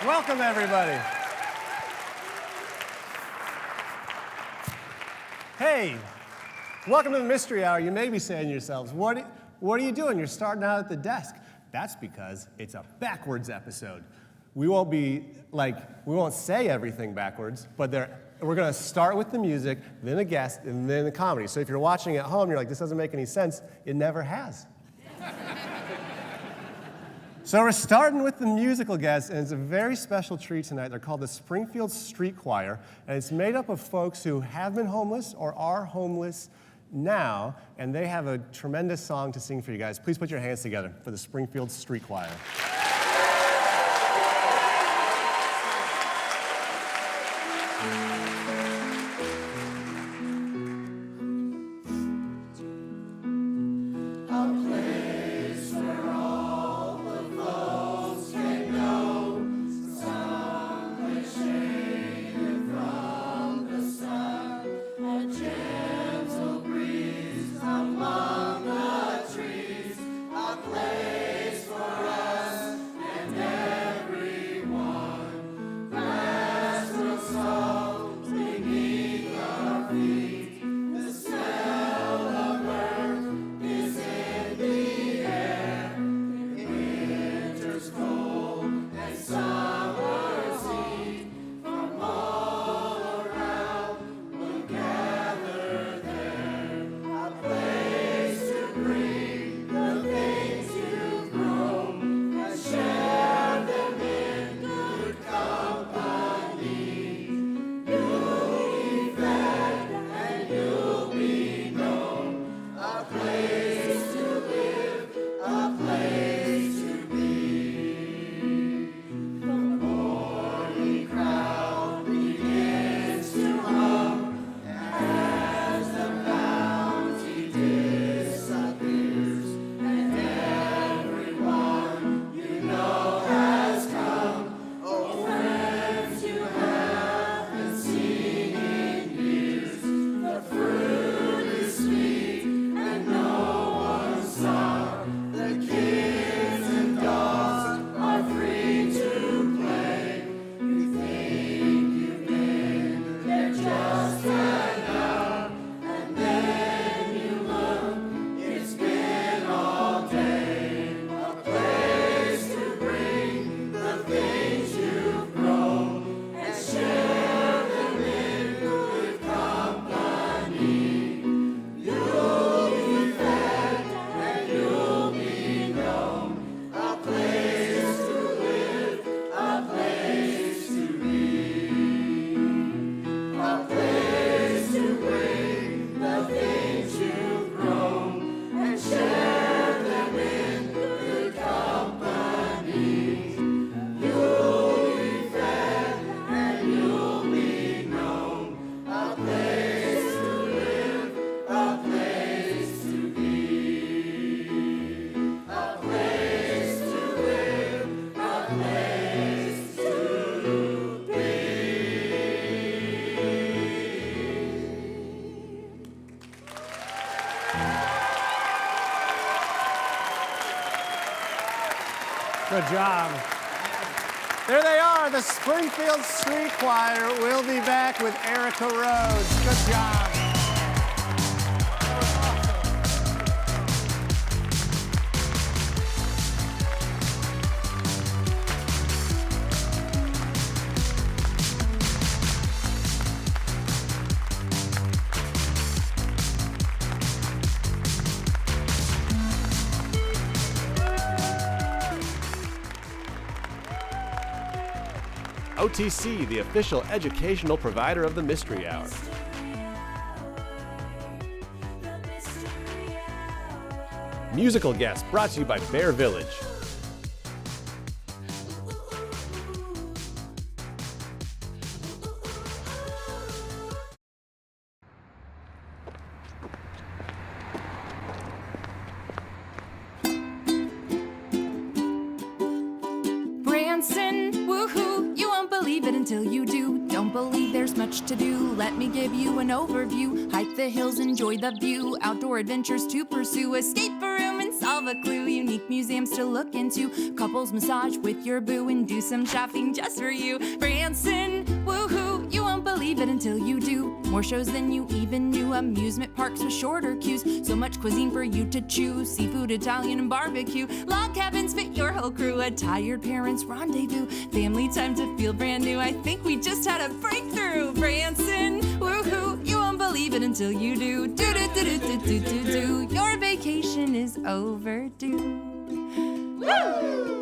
Welcome, everybody. Hey, welcome to the Mystery Hour. You may be saying to yourselves, what are you doing? You're starting out at the desk. That's because it's a backwards episode. We won't say everything backwards, but we're going to start with the music, then a guest, and then the comedy. So if you're watching at home, you're like, this doesn't make any sense. It never has. So we're starting with the musical guests, and it's a very special treat tonight. They're called the Springfield Street Choir, and it's made up of folks who have been homeless or are homeless now, and they have a tremendous song to sing for you guys. Please put your hands together for the Springfield Street Choir. Good job. There they are, the Springfield Street Choir. We'll be back with Erica Rhodes. Good job. OTC, the official educational provider of the Mystery Hour. Musical guest brought to you by Bear Village. Branson, woohoo, you won't believe it until you do. Don't believe there's much to do, let me give you an overview. Hike the hills, enjoy the view, outdoor adventures to pursue, escape a room and solve a clue. Unique museums to look into. Couples massage with your boo and do some shopping just for you. Branson, woohoo, you won't believe it until you do. More shows than you even knew. Amusement parks with shorter queues. So much cuisine for you to choose. Seafood, Italian, and barbecue. Log cabins fit your whole crew. A tired parent's rendezvous. Family time to feel brand new. I think we just had a breakthrough. Branson, woohoo, you won't believe it until you do. Do do do do do do do do. Your vacation is overdue. Woo!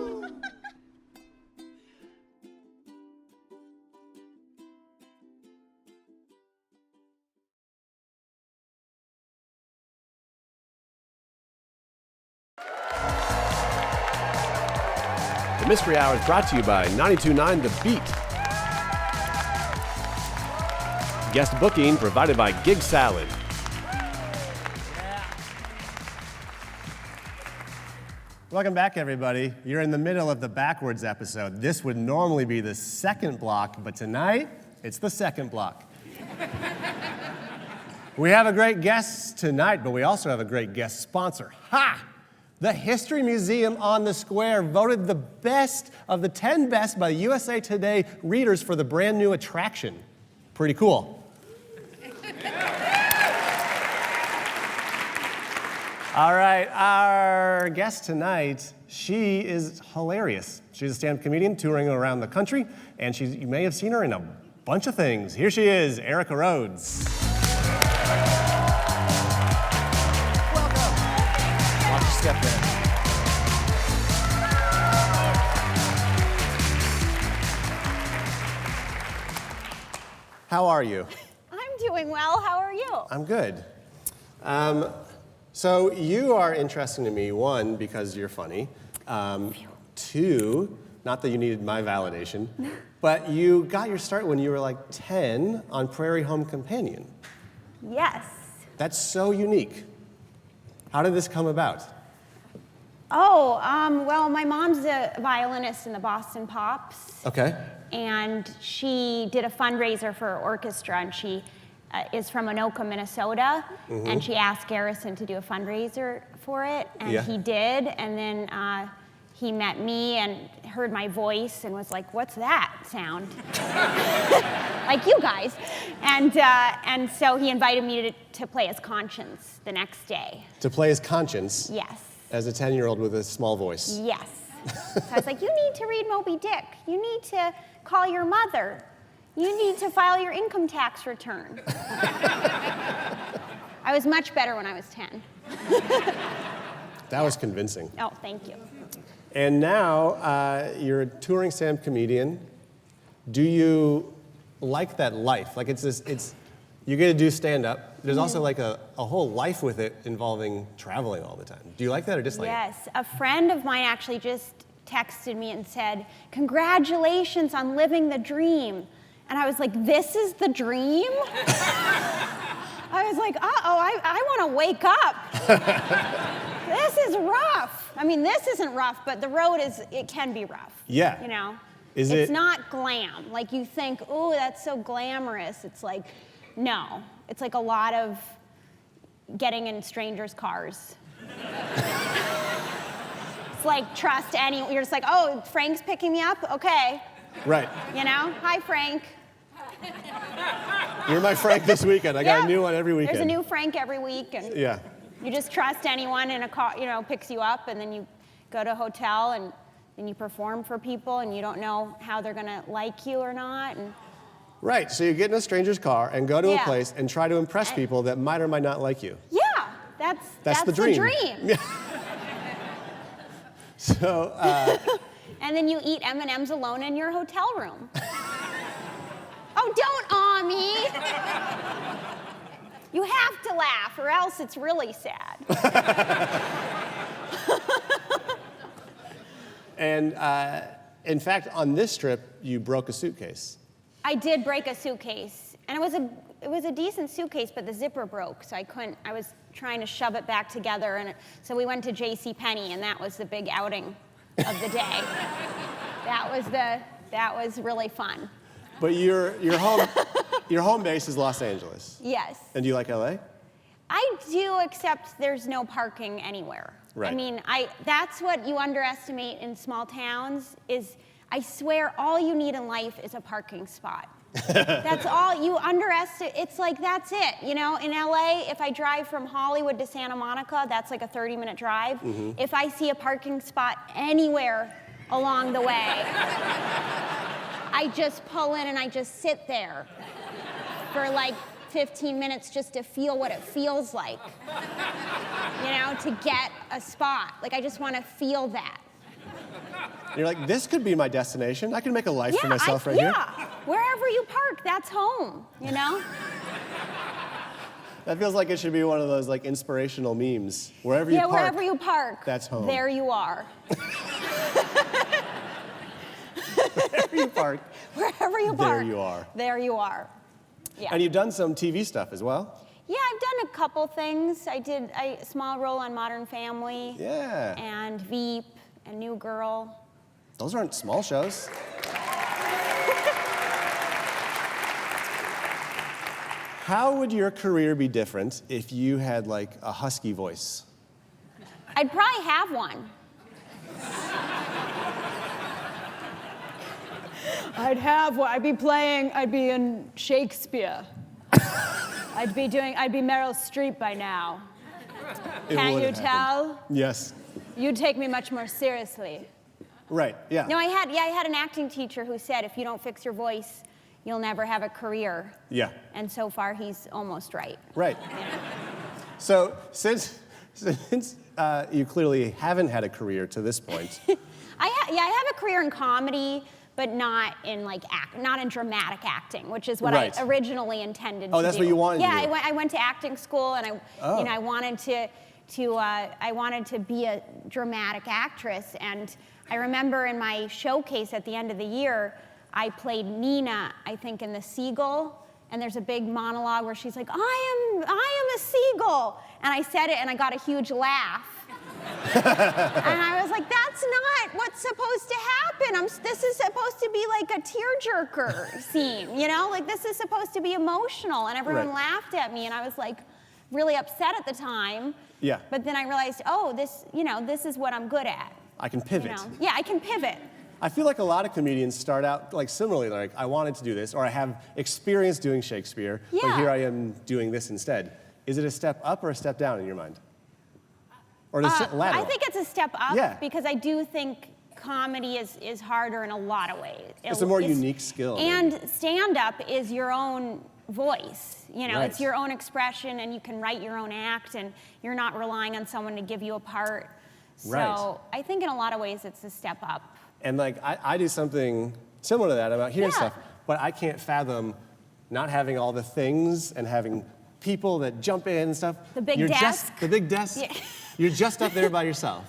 The Mystery Hour is brought to you by 92.9 The Beat. Guest booking provided by Gig Salad. Welcome back, everybody. You're in the middle of the backwards episode. This would normally be the second block, but tonight, it's the second block. We have a great guest tonight, but we also have a great guest sponsor. Ha! The History Museum on the Square voted the best of the 10 best by USA Today readers for the brand new attraction. Pretty cool. All right, our guest tonight, she is hilarious. She's a stand-up comedian touring around the country, and you may have seen her in a bunch of things. Here she is, Erica Rhodes. Welcome. Watch your step there. How are you? I'm doing well. How are you? I'm good. So you are interesting to me, one, because you're funny. Two, not that you needed my validation, but you got your start when you were like 10 on Prairie Home Companion. Yes. That's so unique. How did this come about? Oh, well, my mom's a violinist in the Boston Pops. Okay. And she did a fundraiser for her orchestra, and she is from Anoka, Minnesota, and she asked Garrison to do a fundraiser for it, and he did, and then he met me and heard my voice and was like, what's that sound? Like you guys. And so he invited me to play his Conscience the next day. To play his Conscience? Yes. As a 10-year-old with a small voice? Yes. So I was like, you need to read Moby Dick. You need to call your mother. You need to file your income tax return. I was much better when I was 10. That was convincing. Oh, thank you. And now you're a touring stand-up comedian. Do you like that life? Like you get to do stand-up. There's also like a whole life with it involving traveling all the time. Do you like that or dislike it? Yes, a friend of mine actually just texted me and said, congratulations on living the dream. And I was like, this is the dream? I was like, I want to wake up. This is rough. I mean, this isn't rough, but the road it can be rough. Yeah. You know? It's not glam. Like you think, oh, that's so glamorous. It's like, no. It's like a lot of getting in strangers' cars. It's like trust anyone. You're just like, oh, Frank's picking me up? Okay. Right. You know? Hi, Frank. You're my Frank this weekend. I got a new one every weekend. There's a new Frank every week. And yeah. You just trust anyone in a car, picks you up, and then you go to a hotel and then you perform for people, and you don't know how they're going to like you or not. And right. So you get in a stranger's car and go to a place and try to impress people that might or might not like you. Yeah. That's the dream. Yeah. So. And then you eat M&Ms alone in your hotel room. Oh, don't awe me. You have to laugh, or else it's really sad. And in fact, on this trip, you broke a suitcase. I did break a suitcase, and it was a decent suitcase, but the zipper broke, so I was trying to shove it back together, and so we went to JCPenney, and that was the big outing of the day. That was really fun. But your home base is Los Angeles. Yes. And do you like LA? I do, except there's no parking anywhere. Right. I mean, that's what you underestimate in small towns is, I swear, all you need in life is a parking spot. That's all you underestimate. It's like, that's it. You know, in LA, if I drive from Hollywood to Santa Monica, that's like a 30-minute drive. If I see a parking spot anywhere along the way, I just pull in and I just sit there for like 15 minutes just to feel what it feels like, you know, to get a spot. Like, I just want to feel that. You're like, this could be my destination. I can make a life for myself right here. Yeah, wherever you park, that's home, you know? That feels like it should be one of those like inspirational memes. Wherever you park. Yeah, wherever you park. That's home. There you are. Wherever you park. Wherever you There park. you are. There you are. Yeah. And you've done some TV stuff as well. Yeah, I've done a couple things. I did a small role on Modern Family. Yeah. And Veep and New Girl. Those aren't small shows. How would your career be different if you had like a husky voice? I'd probably have one. I'd have one. I'd be in Shakespeare. I'd be Meryl Streep by now. Can't you tell? Yes. You'd take me much more seriously. Right, yeah. No, I had an acting teacher who said, if you don't fix your voice, you'll never have a career. Yeah. And so far, he's almost right. Right. So since you clearly haven't had a career to this point. I have a career in comedy, but not in not in dramatic acting, which is what I originally intended to do. Oh, that's what you wanted to do. Yeah, I went to acting school, and I wanted to be a dramatic actress. And I remember in my showcase at the end of the year, I played Nina, I think, in The Seagull. And there's a big monologue where she's like, I am a seagull. And I said it, and I got a huge laugh. And I was like, that's not what's supposed to happen. This is supposed to be like a tearjerker scene, you know? Like, this is supposed to be emotional. And everyone laughed at me, and I was like really upset at the time. Yeah. But then I realized, oh, this is what I'm good at. I can pivot. You know? Yeah, I can pivot. I feel like a lot of comedians start out like similarly, like I wanted to do this, or I have experience doing Shakespeare, but here I am doing this instead. Is it a step up or a step down in your mind? Or is it lateral? I think it's a step up because I do think comedy is harder in a lot of ways. It's a more unique skill. And stand-up is your own voice. You know, it's your own expression, and you can write your own act, and you're not relying on someone to give you a part. So I think in a lot of ways it's a step up. And like I do something similar to that. I'm out here and stuff, but I can't fathom not having all the things and having people that jump in and stuff. The big desk. The big desk. Yeah. You're just up there by yourself.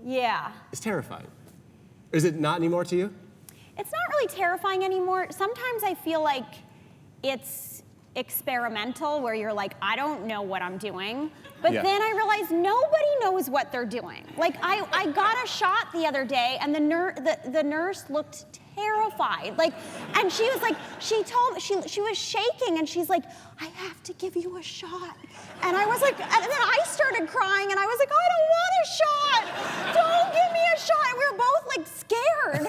Yeah. It's terrifying. Is it not anymore to you? It's not really terrifying anymore. Sometimes I feel like it's experimental, where you're like, I don't know what I'm doing. But then I realized nobody knows what they're doing. Like, I got a shot the other day, and the nurse looked terrified. Like, and she was like, she was shaking, and she's like, I have to give you a shot. And I was like, and then I started crying, and I was like, I don't want a shot. Don't give me a shot. And we were both like scared.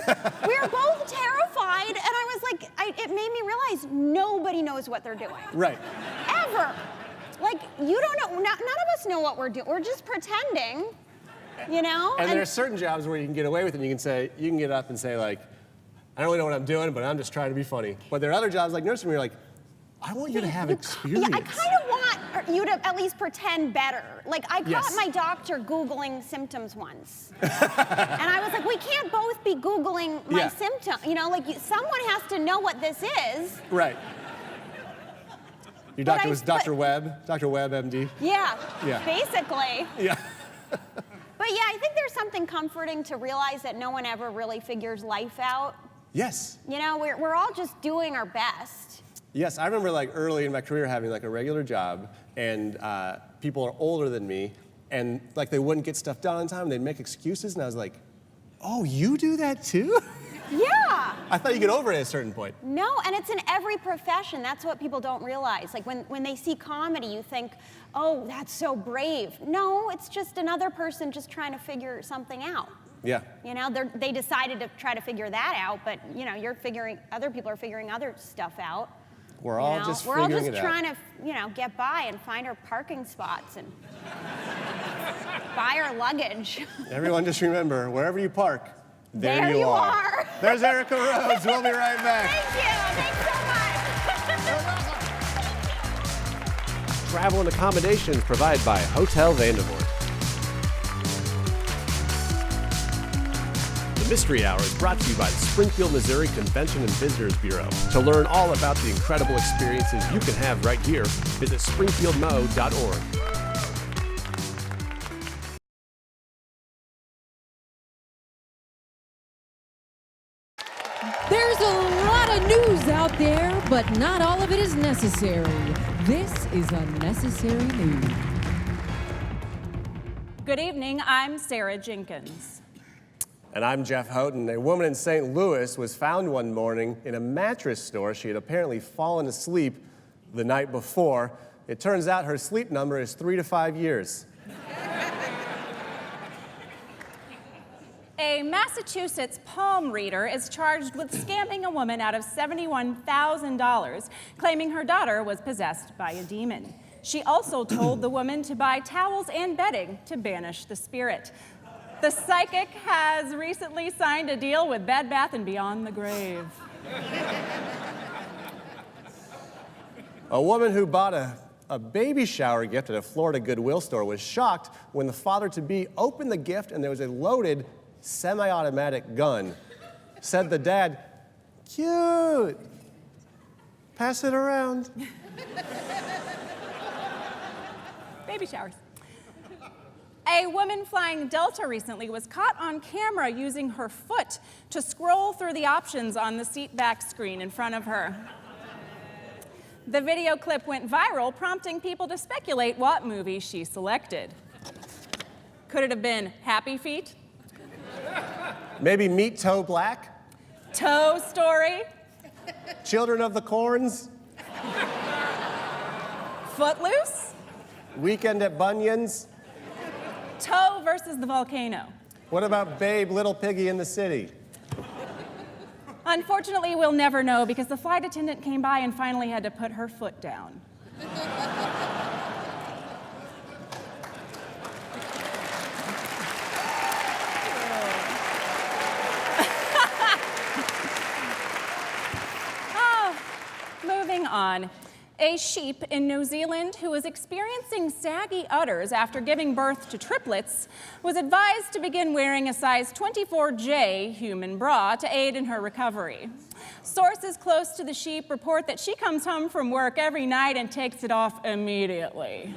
We were both terrified, and I was like, it made me realize nobody knows what they're doing. Right. Ever. Like, you don't know, none of us know what we're doing. We're just pretending, you know? And there are certain jobs where you can get away with it, and you can get up and say like, I don't really know what I'm doing, but I'm just trying to be funny. But there are other jobs like nursing where you're like, I want you to have experience. Yeah, I kind of want you to at least pretend better. Like, I caught my doctor Googling symptoms once. And I was like, we can't both be Googling my symptom. You know, like, someone has to know what this is. Right. Your doctor was Dr. Webb, MD? Yeah, basically. Yeah. But yeah, I think there's something comforting to realize that no one ever really figures life out. Yes. You know, we're all just doing our best. Yes, I remember like early in my career having like a regular job, and people are older than me, and like they wouldn't get stuff done on time, they'd make excuses, and I was like, oh, you do that too? Yeah. I thought you get over it at a certain point. No, and it's in every profession. That's what people don't realize. Like when they see comedy, you think, oh, that's so brave. No, it's just another person just trying to figure something out. Yeah. You know, they decided to try to figure that out, but you know, other people are figuring other stuff out. We're all just figuring it out. We're all just trying to, you know, get by and find our parking spots and buy our luggage. Everyone just remember, wherever you park, there you are. There's Erica Rhodes. We'll be right back. Thank you. Thanks so much. Travel and accommodations provided by Hotel Vandervoort. The Mystery Hour is brought to you by the Springfield, Missouri Convention and Visitors Bureau. To learn all about the incredible experiences you can have right here, visit springfieldmo.org. There's a lot of news out there, but not all of it is necessary. This is Unnecessary News. Good evening, I'm Sarah Jenkins. And I'm Jeff Houghton. A woman in St. Louis was found one morning in a mattress store. She had apparently fallen asleep the night before. It turns out her sleep number is 3 to 5 years. A Massachusetts palm reader is charged with scamming a woman out of $71,000, claiming her daughter was possessed by a demon. She also told the woman to buy towels and bedding to banish the spirit. The psychic has recently signed a deal with Bed Bath & Beyond the grave. A woman who bought a baby shower gift at a Florida Goodwill store was shocked when the father-to-be opened the gift and there was a loaded semi-automatic gun. Said the dad, "Cute, pass it around." Baby showers. A woman flying Delta recently was caught on camera using her foot to scroll through the options on the seat back screen in front of her. The video clip went viral, prompting people to speculate what movie she selected. Could it have been Happy Feet? Maybe Meet Toe Black? Toe Story? Children of the Corns? Footloose? Weekend at Bunyan's? Toe versus the volcano. What about Babe, Little Piggy in the City? Unfortunately, we'll never know because the flight attendant came by and finally had to put her foot down. Moving on. A sheep in New Zealand who was experiencing saggy udders after giving birth to triplets was advised to begin wearing a size 24J human bra to aid in her recovery. Sources close to the sheep report that she comes home from work every night and takes it off immediately.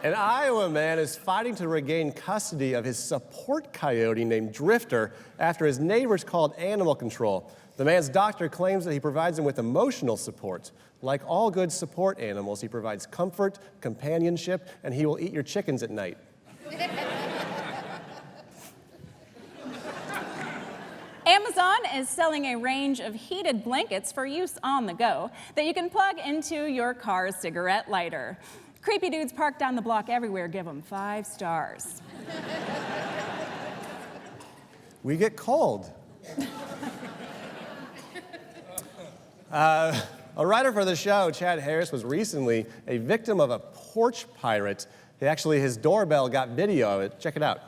An Iowa man is fighting to regain custody of his support coyote named Drifter after his neighbors called animal control. The man's doctor claims that he provides him with emotional support. Like all good support animals, he provides comfort, companionship, and he will eat your chickens at night. Amazon is selling a range of heated blankets for use on the go that you can plug into your car's cigarette lighter. Creepy dudes parked down the block everywhere give them 5 stars. We get cold. A writer for the show, Chad Harris, was recently a victim of a porch pirate. His doorbell got video of it. Check it out.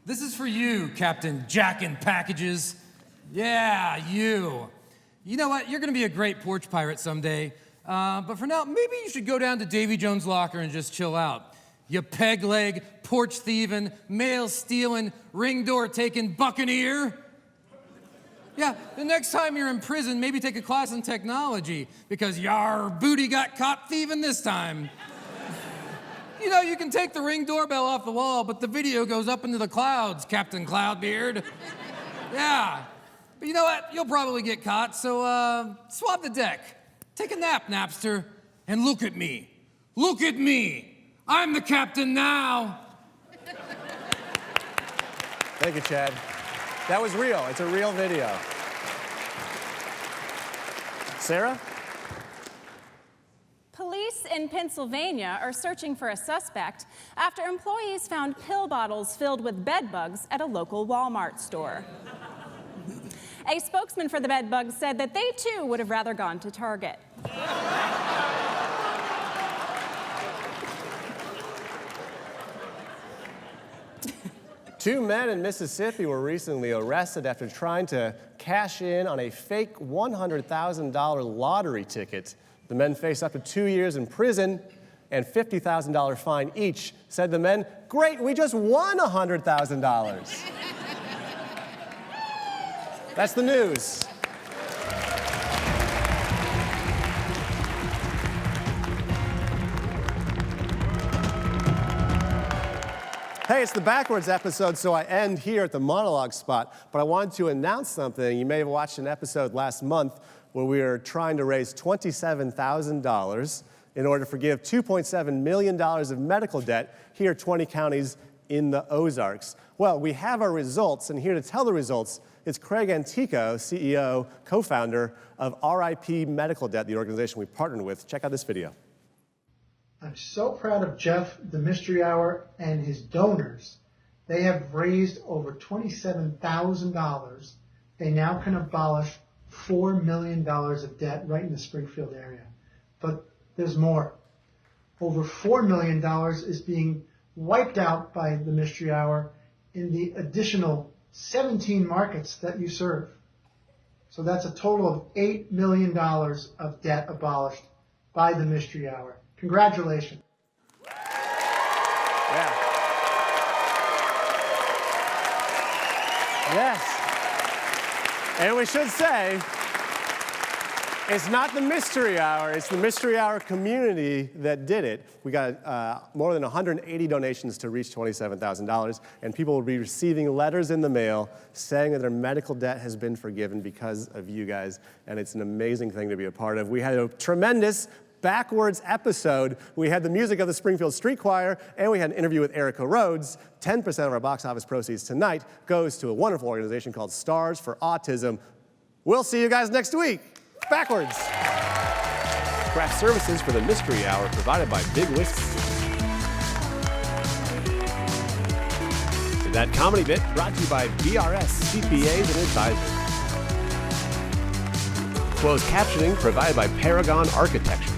This is for you, Captain Jackin' Packages. Yeah, you. You know what? You're gonna be a great porch pirate someday. But for now, maybe you should go down to Davy Jones' locker and just chill out. You peg leg, porch thieving, mail stealing, ring door taking buccaneer. Yeah, the next time you're in prison, maybe take a class in technology because your booty got caught thieving this time. You know, you can take the Ring doorbell off the wall, but the video goes up into the clouds, Captain Cloudbeard. Yeah. But you know what? You'll probably get caught, so swab the deck. Take a nap, Napster, and look at me. Look at me. I'm the captain now. Thank you, Chad. That was real. It's a real video. Sarah? Police in Pennsylvania are searching for a suspect after employees found pill bottles filled with bed bugs at a local Walmart store. A spokesman for the bed bugs said that they too would have rather gone to Target. Two men in Mississippi were recently arrested after trying to cash in on a fake $100,000 lottery ticket. The men face up to 2 years in prison and $50,000 fine each. Said the men, "Great, we just won $100,000. That's the news. Hey, it's the backwards episode, so I end here at the monologue spot. But I wanted to announce something. You may have watched an episode last month where we were trying to raise $27,000 in order to forgive $2.7 million of medical debt here 20 counties in the Ozarks. Well, we have our results, and here to tell the results is Craig Antico, CEO, co-founder of RIP Medical Debt, the organization we partnered with. Check out this video. I'm so proud of Jeff, the Mystery Hour, and his donors. They have raised over $27,000. They now can abolish $4 million of debt right in the Springfield area. But there's more. Over $4 million is being wiped out by the Mystery Hour in the additional 17 markets that you serve. So that's a total of $8 million of debt abolished by the Mystery Hour. Congratulations. Yeah. Yes. And we should say, it's not the Mystery Hour, it's the Mystery Hour community that did it. We got more than 180 donations to reach $27,000, and people will be receiving letters in the mail saying that their medical debt has been forgiven because of you guys, and it's an amazing thing to be a part of. We had a tremendous backwards episode. We had the music of the Springfield Street Choir, and we had an interview with Erica Rhodes. 10% of our box office proceeds tonight goes to a wonderful organization called Stars for Autism. We'll see you guys next week. Backwards. Craft services for the Mystery Hour provided by Big Whiskey. That comedy bit brought to you by BRS CPAs and Advisors. Closed captioning provided by Paragon Architecture.